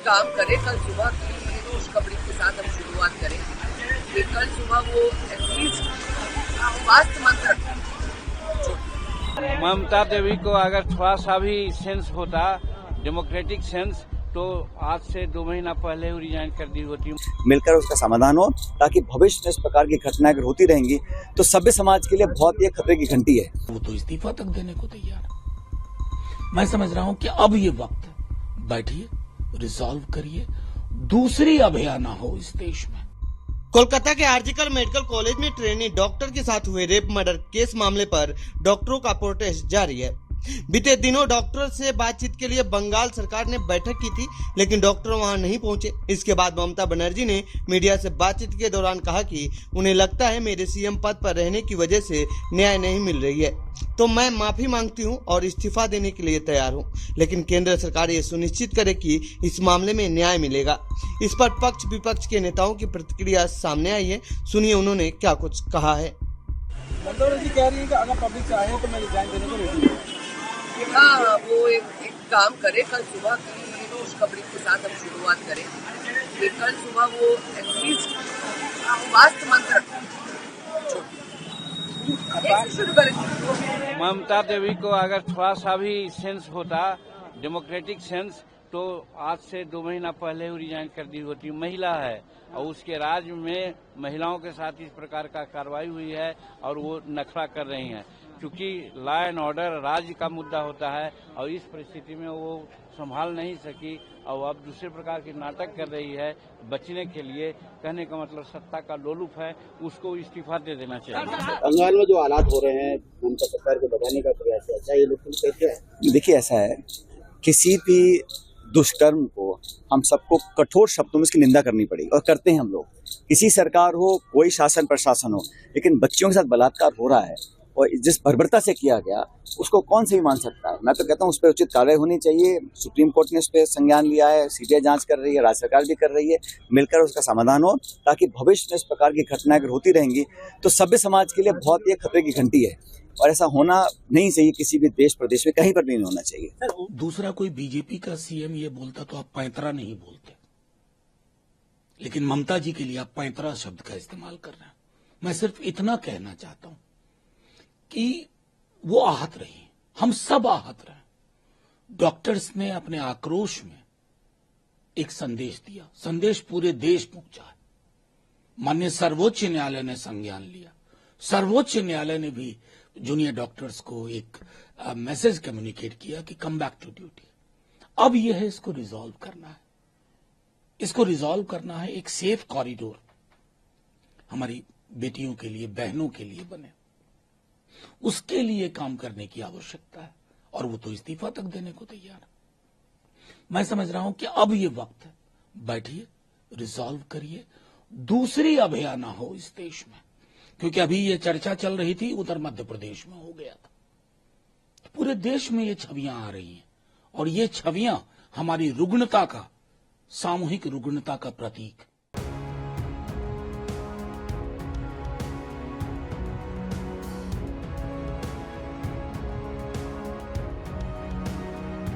काम करे, कल सुबह की खुशखबरी के साथ हम शुरुआत करें कि कल सुबह वो एटलीस्ट स्वास्थ्य मंत्र ममता देवी को अगर थोड़ा सा भी सेंस होता, डेमोक्रेटिक सेंस, तो आज से 2 महीना पहले ही रिजाइन कर दी होती। मिलकर उसका समाधान हो, ताकि भविष्य में इस प्रकार की घटनाएं अगर होती रहेंगी तो सभ्य समाज के लिए बहुत ही खतरे की घंटी है। वो तो इस्तीफा तक देने को तैयार है। मैं समझ रहा हूं कि अब ये वक्त है, बैठिए, रिजॉल्व करिए, दूसरी अभियान हो इस देश में। कोलकाता के आर्जिकल मेडिकल कॉलेज में ट्रेनी डॉक्टर के साथ हुए रेप मर्डर केस मामले पर डॉक्टरों का प्रोटेस्ट जारी है। बीते दिनों डॉक्टर से बातचीत के लिए बंगाल सरकार ने बैठक की थी, लेकिन डॉक्टर वहां नहीं पहुंचे। इसके बाद ममता बनर्जी ने मीडिया से बातचीत के दौरान कहा कि उन्हें लगता है मेरे सीएम पद पर रहने की वजह से न्याय नहीं मिल रही है, तो मैं माफी मांगती हूं और इस्तीफा देने के लिए तैयार हूं, लेकिन केंद्र सरकार ये सुनिश्चित करे कि इस मामले में न्याय मिलेगा। इस पर पक्ष विपक्ष के नेताओं की प्रतिक्रिया सामने आई है। सुनिए उन्होंने क्या कुछ कहा है। ममता बनर्जी कह रही है कि अगर पब्लिक चाहे तो मैं रिजाइन देने को रेडी हूँ। हाँ, वो एक काम करे, कल सुबह की खुशखबरी के साथ हम शुरुआत करें कि कल सुबह वो एटलीस्ट स्वास्थ्य मंत्र शुरू करें। ममता देवी को अगर थोड़ा सा भी सेंस होता, डेमोक्रेटिक सेंस, तो आज से 2 महीना पहले ही रिजाइन कर दी होती। महिला है और उसके राज्य में महिलाओं के साथ इस प्रकार का कार्रवाई हुई है और वो नखरा कर रही हैं, क्योंकि लॉ एंड ऑर्डर राज्य का मुद्दा होता है और इस परिस्थिति में वो संभाल नहीं सकी और अब दूसरे प्रकार के नाटक कर रही है बचने के लिए। कहने का मतलब सत्ता का लोलुप है, उसको इस्तीफा दे देना चाहिए। बंगाल में जो हालात हो रहे हैं, ममता सरकार को दबाने का प्रयास है, क्या ये लोग कैसे है? देखिए, ऐसा है, किसी भी दुष्कर्म को हम सबको कठोर शब्दों में इसकी निंदा करनी पड़ेगी और करते हैं हम लोग। किसी सरकार हो, कोई शासन प्रशासन हो, लेकिन बच्चियों के साथ बलात्कार हो रहा है और जिस बर्बरता से किया गया उसको कौन सही मान सकता है। मैं तो कहता हूँ उस पर उचित कार्रवाई होनी चाहिए। सुप्रीम कोर्ट ने उस पर संज्ञान लिया है, सीबीआई जांच कर रही है, राज्य सरकार भी कर रही है। मिलकर उसका समाधान हो, ताकि भविष्य में इस प्रकार की घटनाएं अगर होती रहेंगी तो सभ्य समाज के लिए बहुत ही खतरे की घंटी है और ऐसा होना नहीं चाहिए। किसी भी देश प्रदेश में कहीं पर नहीं होना चाहिए। दूसरा कोई बीजेपी का सीएम ये बोलता तो आप पैंतरा नहीं बोलते, लेकिन ममता जी के लिए आप पैंतरा शब्द का इस्तेमाल कर रहे हैं। मैं सिर्फ इतना कहना चाहता हूं कि वो आहत रही, हम सब आहत रहे। डॉक्टर्स ने अपने आक्रोश में एक संदेश दिया, संदेश पूरे देश पहुंचा है। माननीय सर्वोच्च न्यायालय ने संज्ञान लिया। सर्वोच्च न्यायालय ने भी जूनियर डॉक्टर्स को एक मैसेज कम्युनिकेट किया कि कम बैक टू ड्यूटी। अब यह है, इसको रिजॉल्व करना है। इसको रिजॉल्व करना है, एक सेफ कॉरिडोर हमारी बेटियों के लिए, बहनों के लिए बने, उसके लिए काम करने की आवश्यकता है और वो तो इस्तीफा तक देने को तैयार है। मैं समझ रहा हूं कि अब ये वक्त है, बैठिए, रिजॉल्व करिए, दूसरी अभियान हो इस देश में। क्योंकि अभी ये चर्चा चल रही थी, उत्तर मध्य प्रदेश में हो गया था, तो पूरे देश में ये छवियां आ रही हैं और ये छवियां हमारी रुग्णता का, सामूहिक रुग्णता का प्रतीक।